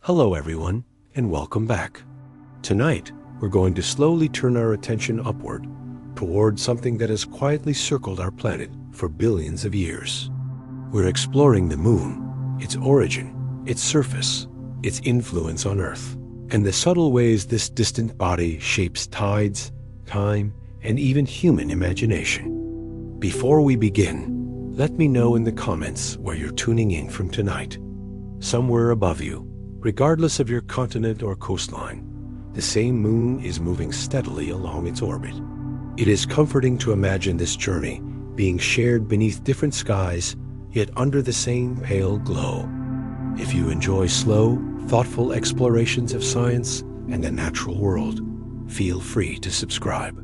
Hello everyone, and welcome back. Tonight, we're going to slowly turn our attention upward toward something that has quietly circled our planet for billions of years. We're exploring the moon, its origin, its surface, its influence on Earth, and the subtle ways this distant body shapes tides, time, and even human imagination. Before we begin, let me know in the comments where you're tuning in from tonight. Somewhere above you, regardless of your continent or coastline, the same moon is moving steadily along its orbit. It is comforting to imagine this journey being shared beneath different skies, yet under the same pale glow. If you enjoy slow, thoughtful explorations of science and the natural world, feel free to subscribe.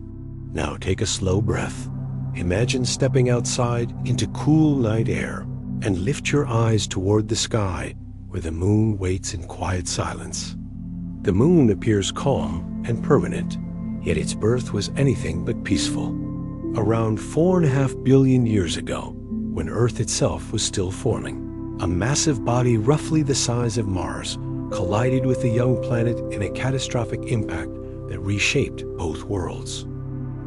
Now take a slow breath. Imagine stepping outside into cool night air and lift your eyes toward the sky where the moon waits in quiet silence. The moon appears calm and permanent, yet its birth was anything but peaceful. Around 4.5 billion years ago, when Earth itself was still forming, a massive body roughly the size of Mars collided with the young planet in a catastrophic impact that reshaped both worlds.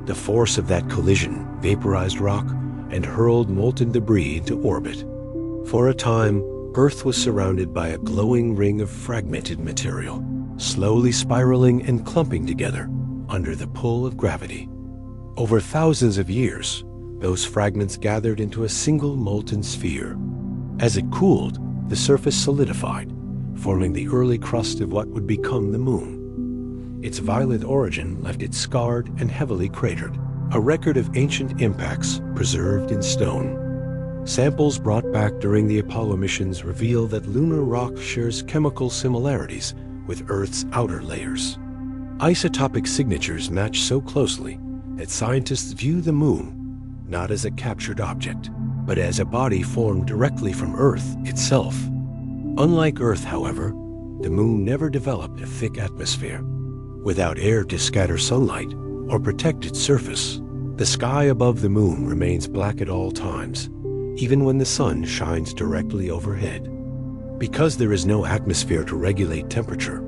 The force of that collision vaporized rock and hurled molten debris into orbit. For a time, Earth was surrounded by a glowing ring of fragmented material, slowly spiraling and clumping together under the pull of gravity. Over thousands of years, those fragments gathered into a single molten sphere. As it cooled, the surface solidified, forming the early crust of what would become the moon. Its violent origin left it scarred and heavily cratered, a record of ancient impacts preserved in stone. Samples brought back during the Apollo missions reveal that lunar rock shares chemical similarities with Earth's outer layers. Isotopic signatures match so closely that scientists view the moon not as a captured object, but as a body formed directly from Earth itself. Unlike Earth, however, the moon never developed a thick atmosphere. Without air to scatter sunlight or protect its surface, the sky above the moon remains black at all times, even when the sun shines directly overhead. Because there is no atmosphere to regulate temperature,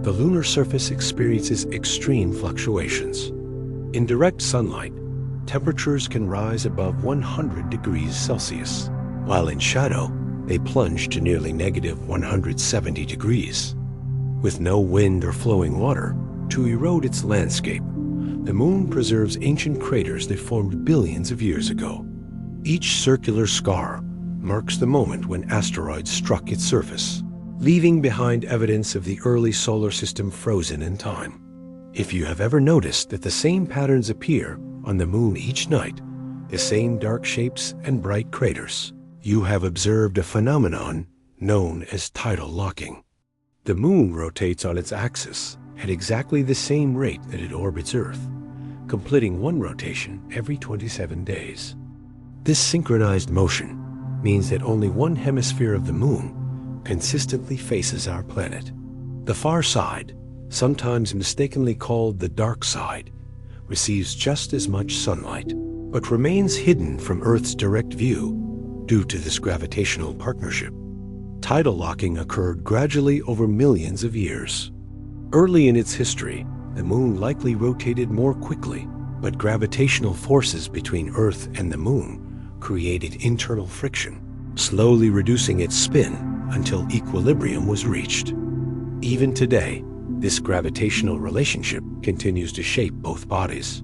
the lunar surface experiences extreme fluctuations. In direct sunlight, temperatures can rise above 100 degrees Celsius, while in shadow, they plunge to nearly negative 170 degrees. With no wind or flowing water to erode its landscape, the moon preserves ancient craters that formed billions of years ago. Each circular scar marks the moment when asteroids struck its surface, leaving behind evidence of the early solar system frozen in time. If you have ever noticed that the same patterns appear on the moon each night, the same dark shapes and bright craters, you have observed a phenomenon known as tidal locking. The moon rotates on its axis at exactly the same rate that it orbits Earth, completing one rotation every 27 days. This synchronized motion means that only one hemisphere of the moon consistently faces our planet. The far side, sometimes mistakenly called the dark side, receives just as much sunlight, but remains hidden from Earth's direct view due to this gravitational partnership. Tidal locking occurred gradually over millions of years. Early in its history, the moon likely rotated more quickly, but gravitational forces between Earth and the moon created internal friction, slowly reducing its spin until equilibrium was reached. Even today, this gravitational relationship continues to shape both bodies.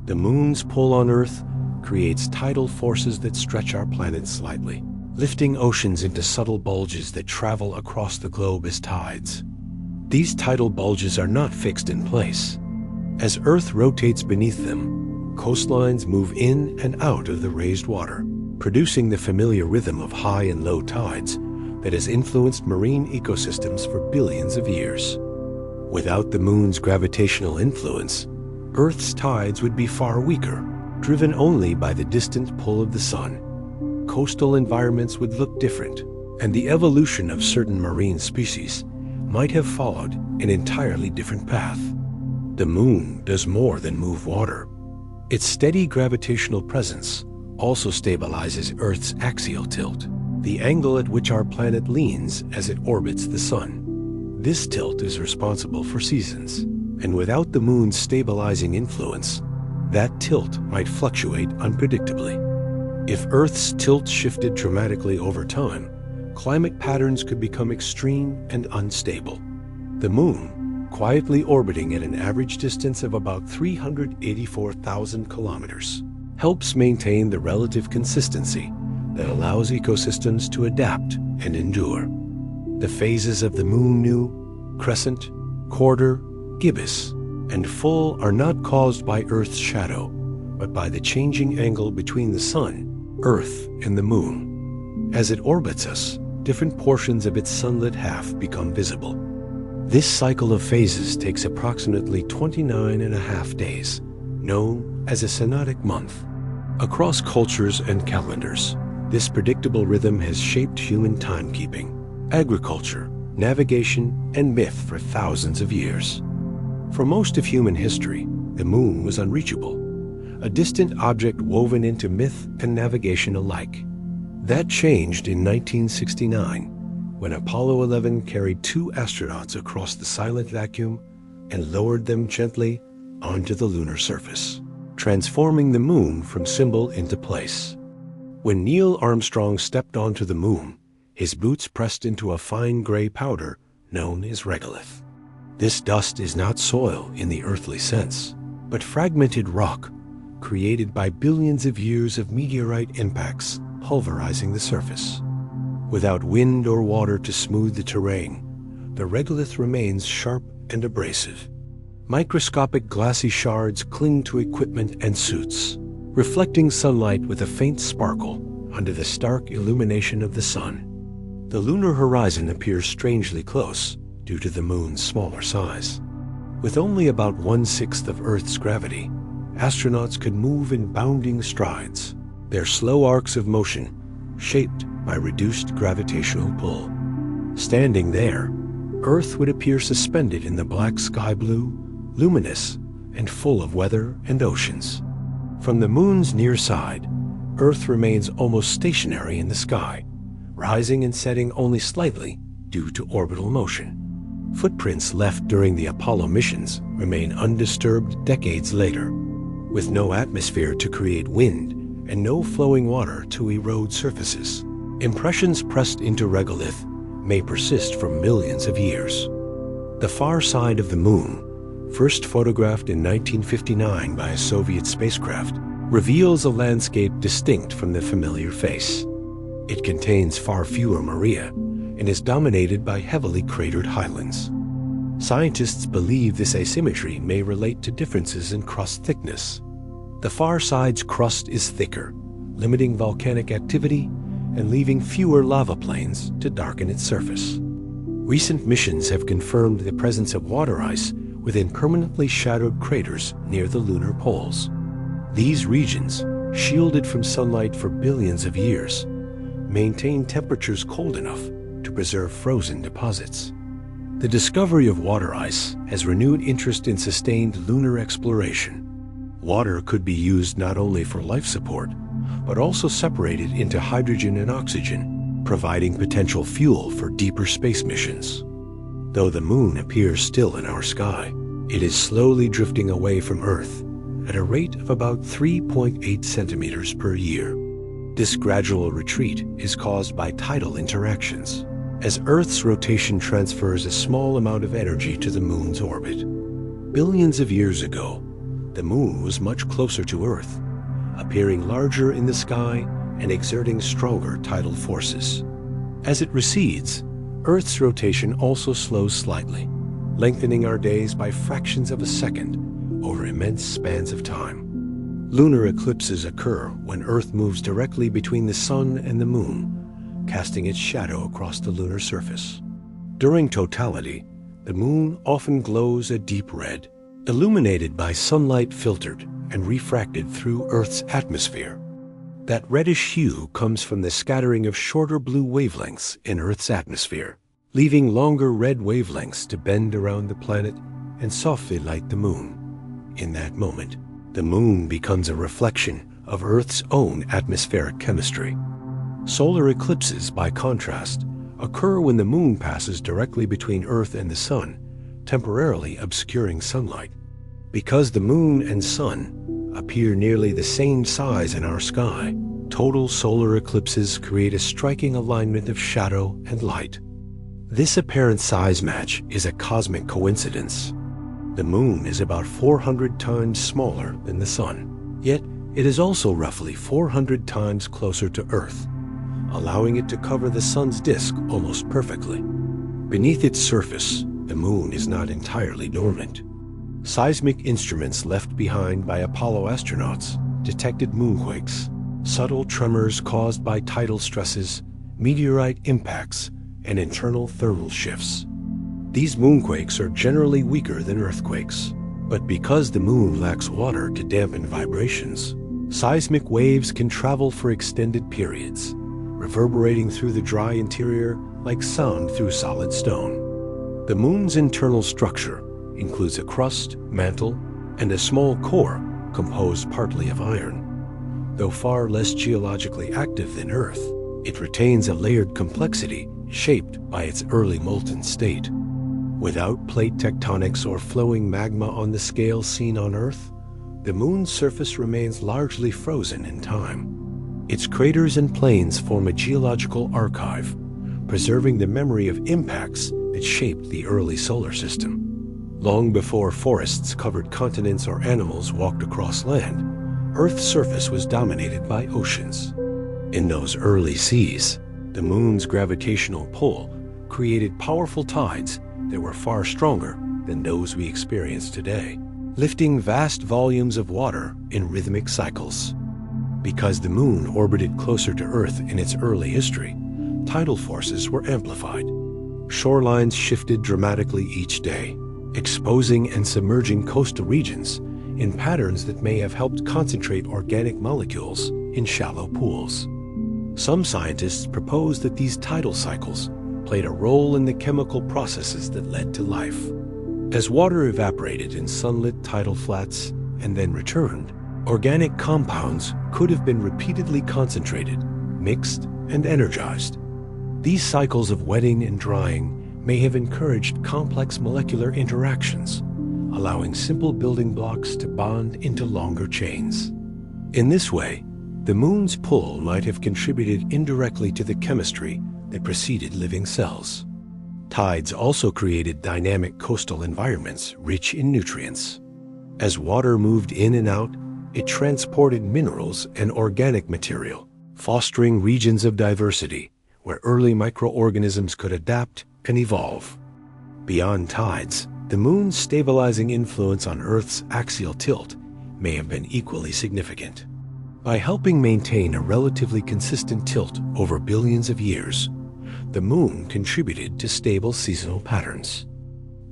The moon's pull on Earth creates tidal forces that stretch our planet slightly, lifting oceans into subtle bulges that travel across the globe as tides. These tidal bulges are not fixed in place. As Earth rotates beneath them, coastlines move in and out of the raised water, producing the familiar rhythm of high and low tides that has influenced marine ecosystems for billions of years. Without the moon's gravitational influence, Earth's tides would be far weaker, driven only by the distant pull of the sun. Coastal environments would look different, and the evolution of certain marine species might have followed an entirely different path. The moon does more than move water. Its steady gravitational presence also stabilizes Earth's axial tilt, the angle at which our planet leans as it orbits the sun. This tilt is responsible for seasons, and without the moon's stabilizing influence, that tilt might fluctuate unpredictably. If Earth's tilt shifted dramatically over time, climate patterns could become extreme and unstable. The moon, quietly orbiting at an average distance of about 384,000 kilometers, helps maintain the relative consistency that allows ecosystems to adapt and endure. The phases of the moon new, crescent, quarter, gibbous, and full are not caused by Earth's shadow, but by the changing angle between the Sun, Earth, and the Moon. As it orbits us, different portions of its sunlit half become visible. This cycle of phases takes approximately 29.5 days, known as a synodic month. Across cultures and calendars, this predictable rhythm has shaped human timekeeping, agriculture, navigation, and myth for thousands of years. For most of human history, the moon was unreachable, a distant object woven into myth and navigation alike. That changed in 1969, when Apollo 11 carried 2 astronauts across the silent vacuum and lowered them gently onto the lunar surface, transforming the moon from symbol into place. When Neil Armstrong stepped onto the moon, his boots pressed into a fine gray powder known as regolith. This dust is not soil in the earthly sense, but fragmented rock created by billions of years of meteorite impacts pulverizing the surface. Without wind or water to smooth the terrain, the regolith remains sharp and abrasive. Microscopic glassy shards cling to equipment and suits, reflecting sunlight with a faint sparkle under the stark illumination of the sun. The lunar horizon appears strangely close due to the moon's smaller size. With only about 1/6 of Earth's gravity, astronauts could move in bounding strides, their slow arcs of motion shaped by reduced gravitational pull. Standing there, Earth would appear suspended in the black sky blue, luminous and full of weather and oceans. From the moon's near side, Earth remains almost stationary in the sky, rising and setting only slightly due to orbital motion. Footprints left during the Apollo missions remain undisturbed decades later, with no atmosphere to create wind and no flowing water to erode surfaces. Impressions pressed into regolith may persist for millions of years. The far side of the moon, first photographed in 1959 by a Soviet spacecraft, reveals a landscape distinct from the familiar face. It contains far fewer maria and is dominated by heavily cratered highlands. Scientists believe this asymmetry may relate to differences in crust thickness. The far side's crust is thicker, limiting volcanic activity and leaving fewer lava plains to darken its surface. Recent missions have confirmed the presence of water ice within permanently shadowed craters near the lunar poles. These regions, shielded from sunlight for billions of years, maintain temperatures cold enough to preserve frozen deposits. The discovery of water ice has renewed interest in sustained lunar exploration. Water could be used not only for life support, but also separated into hydrogen and oxygen, providing potential fuel for deeper space missions. Though the moon appears still in our sky, it is slowly drifting away from Earth at a rate of about 3.8 centimeters per year. This gradual retreat is caused by tidal interactions, as Earth's rotation transfers a small amount of energy to the moon's orbit. Billions of years ago, the moon was much closer to Earth, appearing larger in the sky and exerting stronger tidal forces. As it recedes, Earth's rotation also slows slightly, lengthening our days by fractions of a second over immense spans of time. Lunar eclipses occur when Earth moves directly between the Sun and the Moon, casting its shadow across the lunar surface. During totality, the Moon often glows a deep red, illuminated by sunlight filtered and refracted through Earth's atmosphere. That reddish hue comes from the scattering of shorter blue wavelengths in Earth's atmosphere, leaving longer red wavelengths to bend around the planet and softly light the Moon. In that moment, the Moon becomes a reflection of Earth's own atmospheric chemistry. Solar eclipses, by contrast, occur when the moon passes directly between Earth and the sun, temporarily obscuring sunlight. Because the moon and sun appear nearly the same size in our sky, total solar eclipses create a striking alignment of shadow and light. This apparent size match is a cosmic coincidence. The moon is about 400 times smaller than the sun, yet it is also roughly 400 times closer to Earth, allowing it to cover the sun's disk almost perfectly. Beneath its surface, the moon is not entirely dormant. Seismic instruments left behind by Apollo astronauts detected moonquakes, subtle tremors caused by tidal stresses, meteorite impacts, and internal thermal shifts. These moonquakes are generally weaker than earthquakes, but because the moon lacks water to dampen vibrations, seismic waves can travel for extended periods, reverberating through the dry interior like sound through solid stone. The moon's internal structure includes a crust, mantle, and a small core composed partly of iron. Though far less geologically active than Earth, it retains a layered complexity shaped by its early molten state. Without plate tectonics or flowing magma on the scale seen on Earth, the moon's surface remains largely frozen in time. Its craters and plains form a geological archive, preserving the memory of impacts that shaped the early solar system. Long before forests covered continents or animals walked across land, Earth's surface was dominated by oceans. In those early seas, the moon's gravitational pull created powerful tides that were far stronger than those we experience today, lifting vast volumes of water in rhythmic cycles. Because the moon orbited closer to Earth in its early history, tidal forces were amplified. Shorelines shifted dramatically each day, exposing and submerging coastal regions in patterns that may have helped concentrate organic molecules in shallow pools. Some scientists propose that these tidal cycles played a role in the chemical processes that led to life. As water evaporated in sunlit tidal flats and then returned, organic compounds could have been repeatedly concentrated, mixed, and energized. These cycles of wetting and drying may have encouraged complex molecular interactions, allowing simple building blocks to bond into longer chains. In this way, the moon's pull might have contributed indirectly to the chemistry that preceded living cells. Tides also created dynamic coastal environments rich in nutrients. As water moved in and out, it transported minerals and organic material, fostering regions of diversity where early microorganisms could adapt and evolve. Beyond tides, the moon's stabilizing influence on Earth's axial tilt may have been equally significant. By helping maintain a relatively consistent tilt over billions of years, the moon contributed to stable seasonal patterns.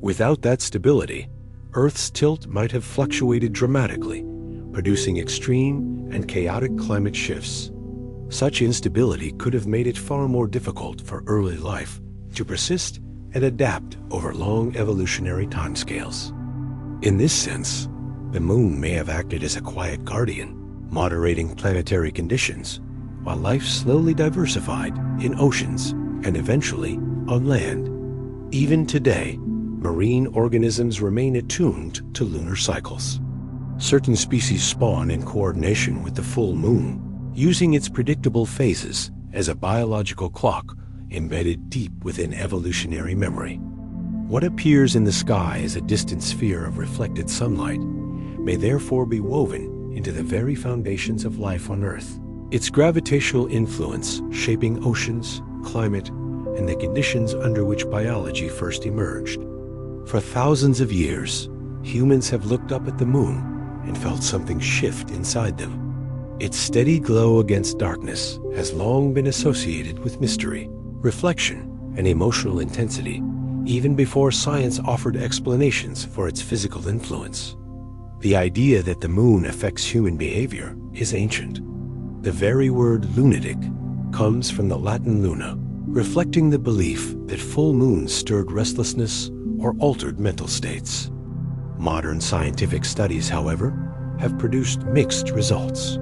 Without that stability, Earth's tilt might have fluctuated dramatically, producing extreme and chaotic climate shifts. Such instability could have made it far more difficult for early life to persist and adapt over long evolutionary timescales. In this sense, the moon may have acted as a quiet guardian, moderating planetary conditions, while life slowly diversified in oceans and eventually on land. Even today, marine organisms remain attuned to lunar cycles. Certain species spawn in coordination with the full moon, using its predictable phases as a biological clock embedded deep within evolutionary memory. What appears in the sky as a distant sphere of reflected sunlight may therefore be woven into the very foundations of life on Earth, its gravitational influence shaping oceans, climate, and the conditions under which biology first emerged. For thousands of years, humans have looked up at the moon and felt something shift inside them. Its steady glow against darkness has long been associated with mystery, reflection, and emotional intensity, even before science offered explanations for its physical influence. The idea that the moon affects human behavior is ancient. The very word lunatic comes from the Latin luna, reflecting the belief that full moons stirred restlessness or altered mental states. Modern scientific studies, however, have produced mixed results.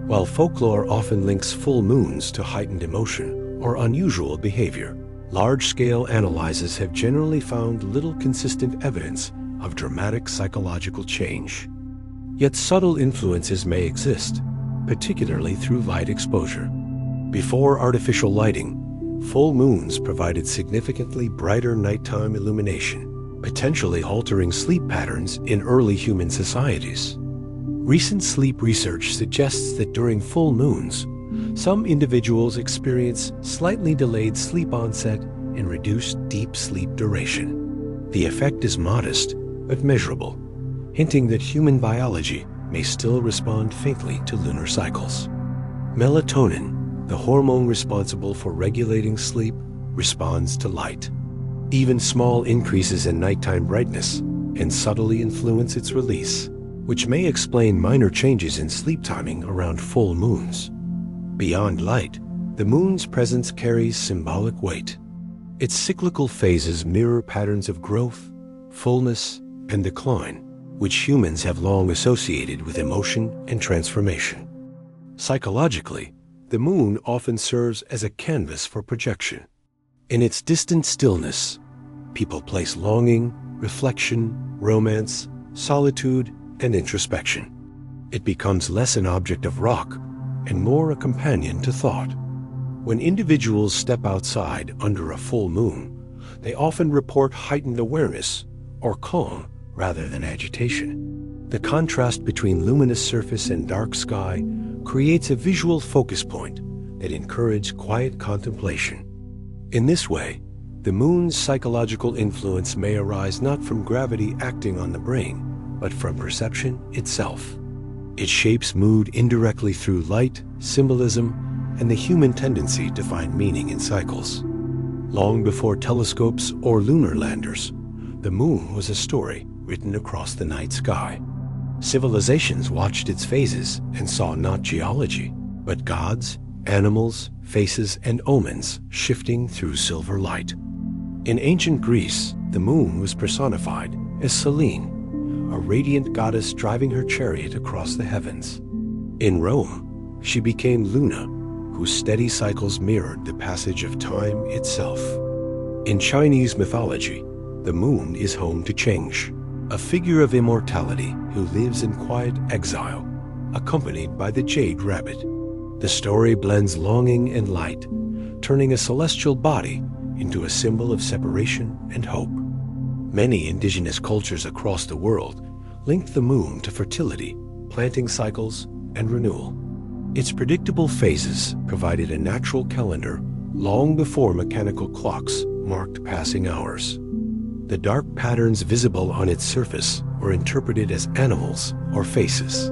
While folklore often links full moons to heightened emotion or unusual behavior, Large-scale analyses have generally found little consistent evidence of dramatic psychological change. Yet subtle influences may exist, particularly through light exposure. Before artificial lighting, full moons provided significantly brighter nighttime illumination, potentially altering sleep patterns in early human societies. Recent sleep research suggests that during full moons, some individuals experience slightly delayed sleep onset and reduced deep sleep duration. The effect is modest, but measurable, hinting that human biology may still respond faintly to lunar cycles. Melatonin, the hormone responsible for regulating sleep, responds to light. Even small increases in nighttime brightness can subtly influence its release, which may explain minor changes in sleep timing around full moons. Beyond light, the moon's presence carries symbolic weight. Its cyclical phases mirror patterns of growth, fullness, and decline, which humans have long associated with emotion and transformation. Psychologically, the moon often serves as a canvas for projection. In its distant stillness, people place longing, reflection, romance, solitude, and introspection. It becomes less an object of rock and more a companion to thought. When individuals step outside under a full moon, they often report heightened awareness or calm rather than agitation. The contrast between luminous surface and dark sky creates a visual focus point that encourages quiet contemplation. In this way, the moon's psychological influence may arise not from gravity acting on the brain, but from perception itself. It shapes mood indirectly through light, symbolism, and the human tendency to find meaning in cycles. Long before telescopes or lunar landers, the moon was a story written across the night sky. Civilizations watched its phases and saw not geology, but gods, animals, faces, and omens shifting through silver light. In ancient Greece, the moon was personified as Selene, a radiant goddess driving her chariot across the heavens. In Rome, she became Luna, whose steady cycles mirrored the passage of time itself. In Chinese mythology, the moon is home to Chang'e, a figure of immortality who lives in quiet exile, accompanied by the jade rabbit. The story blends longing and light, turning a celestial body into a symbol of separation and hope. Many indigenous cultures across the world link the moon to fertility, planting cycles, and renewal. Its predictable phases provided a natural calendar long before mechanical clocks marked passing hours. The dark patterns visible on its surface were interpreted as animals or faces.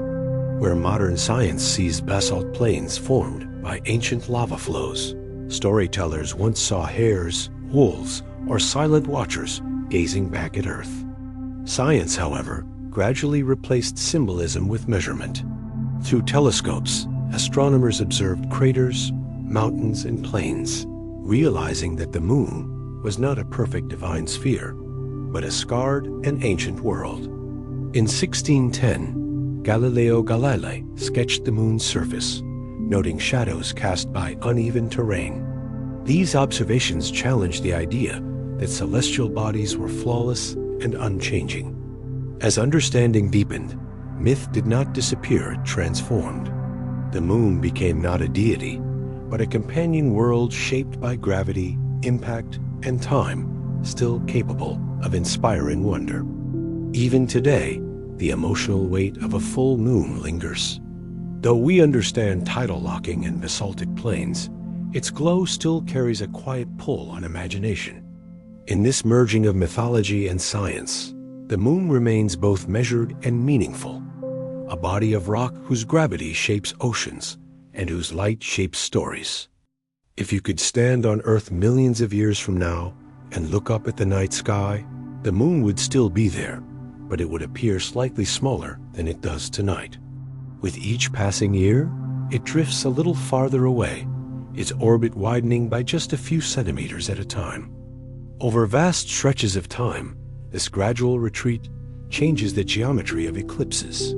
Where modern science sees basalt plains formed by ancient lava flows, storytellers once saw hares, wolves, or silent watchers gazing back at Earth. Science, however, gradually replaced symbolism with measurement. Through telescopes, astronomers observed craters, mountains, and plains, realizing that the moon was not a perfect divine sphere, but a scarred and ancient world. In 1610, Galileo Galilei sketched the moon's surface, noting shadows cast by uneven terrain. These observations challenged the idea that celestial bodies were flawless and unchanging. As understanding deepened, myth did not disappear, it transformed. The moon became not a deity, but a companion world shaped by gravity, impact, and time, still capable of inspiring wonder. Even today, the emotional weight of a full moon lingers. Though we understand tidal locking and basaltic plains, its glow still carries a quiet pull on imagination. In this merging of mythology and science, the moon remains both measured and meaningful, a body of rock whose gravity shapes oceans and whose light shapes stories. If you could stand on Earth millions of years from now and look up at the night sky, the moon would still be there, but it would appear slightly smaller than it does tonight. With each passing year, it drifts a little farther away, its orbit widening by just a few centimeters at a time. Over vast stretches of time, this gradual retreat changes the geometry of eclipses.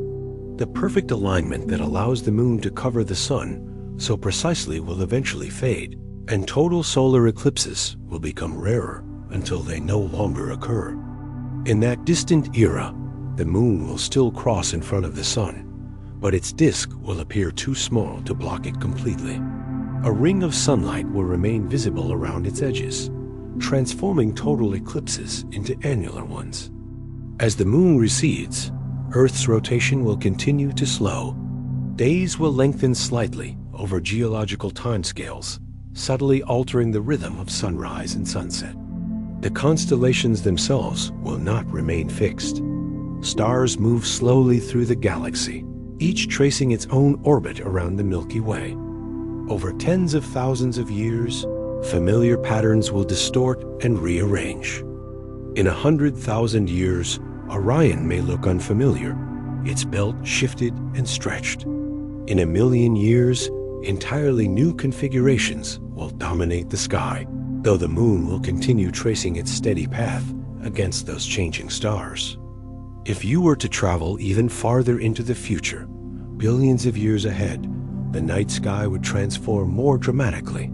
The perfect alignment that allows the moon to cover the sun so precisely will eventually fade, And total solar eclipses will become rarer until they no longer occur. In that distant era, the moon will still cross in front of the sun, but its disk will appear too small to block it completely. A ring of sunlight will remain visible around its edges, transforming total eclipses into annular ones. As the moon recedes, Earth's rotation will continue to slow. Days will lengthen slightly over geological timescales, subtly altering the rhythm of sunrise and sunset. The constellations themselves will not remain fixed. Stars move slowly through the galaxy, each tracing its own orbit around the Milky Way. Over tens of thousands of years, familiar patterns will distort and rearrange. In 100,000 years, Orion may look unfamiliar, its belt shifted and stretched. In 1,000,000 years, entirely new configurations will dominate the sky, though the moon will continue tracing its steady path against those changing stars. If you were to travel even farther into the future, billions of years ahead, the night sky would transform more dramatically.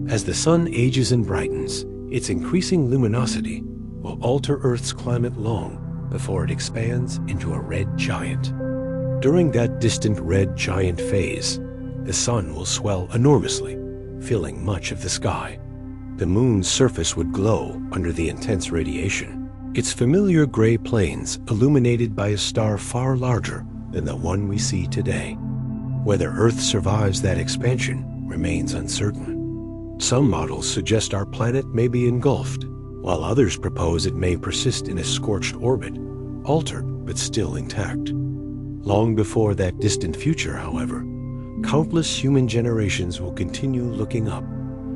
As the sun ages and brightens, its increasing luminosity will alter Earth's climate long before it expands into a red giant. During that distant red giant phase, the sun will swell enormously, filling much of the sky. The moon's surface would glow under the intense radiation, its familiar gray plains illuminated by a star far larger than the one we see today. Whether Earth survives that expansion remains uncertain. Some models suggest our planet may be engulfed, while others propose it may persist in a scorched orbit, altered but still intact. Long before that distant future, however, countless human generations will continue looking up,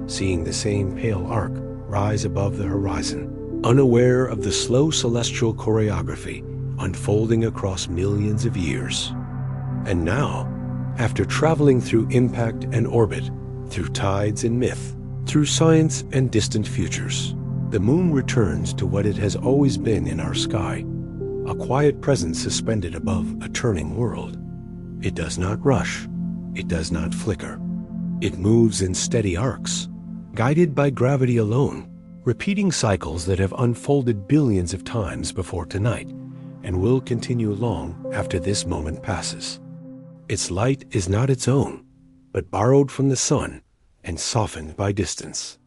seeing the same pale arc rise above the horizon, unaware of the slow celestial choreography unfolding across millions of years. And now, after traveling through impact and orbit, through tides and myth, through science and distant futures, the moon returns to what it has always been in our sky, a quiet presence suspended above a turning world. It does not rush, it does not flicker. It moves in steady arcs, guided by gravity alone, repeating cycles that have unfolded billions of times before tonight and will continue long after this moment passes. Its light is not its own, but borrowed from the sun and softened by distance.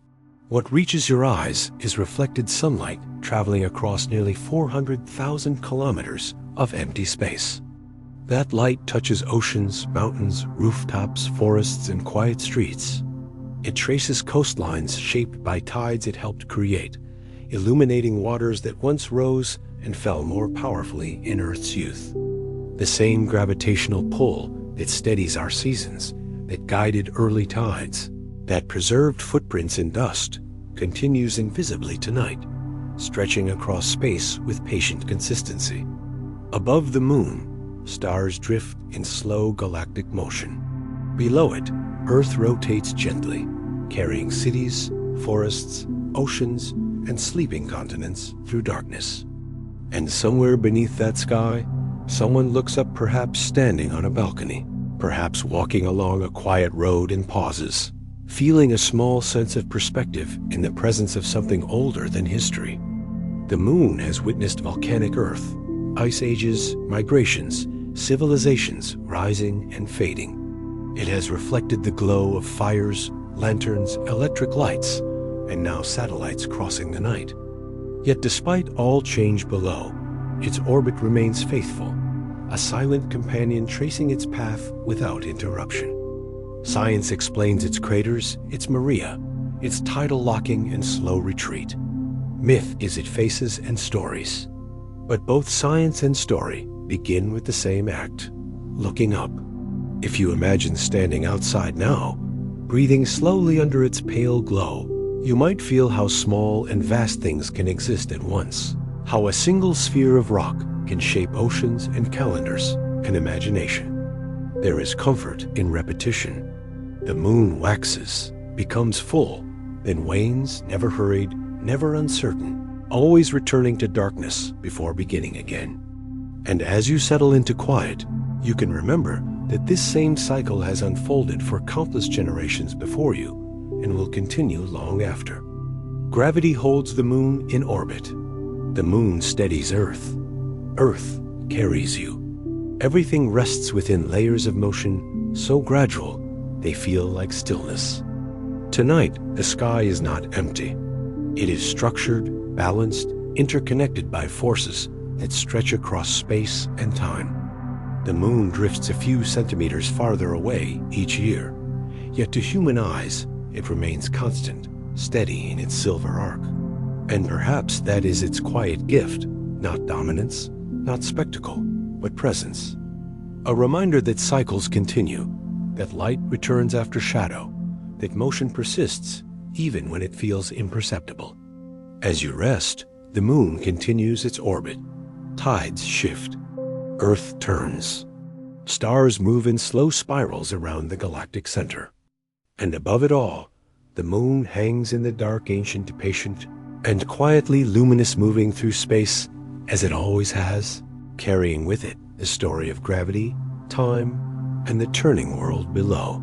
What reaches your eyes is reflected sunlight traveling across nearly 400,000 kilometers of empty space. That light touches oceans, mountains, rooftops, forests, and quiet streets. It traces coastlines shaped by tides it helped create, illuminating waters that once rose and fell more powerfully in Earth's youth. The same gravitational pull that steadies our seasons, that guided early tides, that preserved footprints in dust, continues invisibly tonight, stretching across space with patient consistency. Above the moon, stars drift in slow galactic motion. Below it, Earth rotates gently, carrying cities, forests, oceans, and sleeping continents through darkness. And somewhere beneath that sky, someone looks up, perhaps standing on a balcony, perhaps walking along a quiet road and pauses, feeling a small sense of perspective in the presence of something older than history. The moon has witnessed volcanic Earth, ice ages, migrations, civilizations rising and fading. It has reflected the glow of fires, lanterns, electric lights, and now satellites crossing the night. Yet despite all change below, its orbit remains faithful, a silent companion tracing its path without interruption. Science explains its craters, its maria, its tidal locking and slow retreat. Myth is its faces and stories. But both science and story begin with the same act, looking up. If you imagine standing outside now, breathing slowly under its pale glow, you might feel how small and vast things can exist at once, how a single sphere of rock can shape oceans and calendars and imagination. There is comfort in repetition. The moon waxes, becomes full, then wanes, never hurried, never uncertain, always returning to darkness before beginning again. And as you settle into quiet, you can remember that this same cycle has unfolded for countless generations before you, and will continue long after. Gravity holds the moon in orbit. The moon steadies Earth. Earth carries you. Everything rests within layers of motion so gradual they feel like stillness. Tonight, the sky is not empty. It is structured, balanced, interconnected by forces that stretch across space and time. The moon drifts a few centimeters farther away each year, yet to human eyes, it remains constant, steady in its silver arc. And perhaps that is its quiet gift, not dominance, not spectacle, but presence. A reminder that cycles continue, that light returns after shadow, that motion persists even when it feels imperceptible. As you rest, the moon continues its orbit. Tides shift. Earth turns. Stars move in slow spirals around the galactic center. And above it all, the moon hangs in the dark, ancient, patient, and quietly luminous, moving through space as it always has, carrying with it the story of gravity, time, and the turning world below.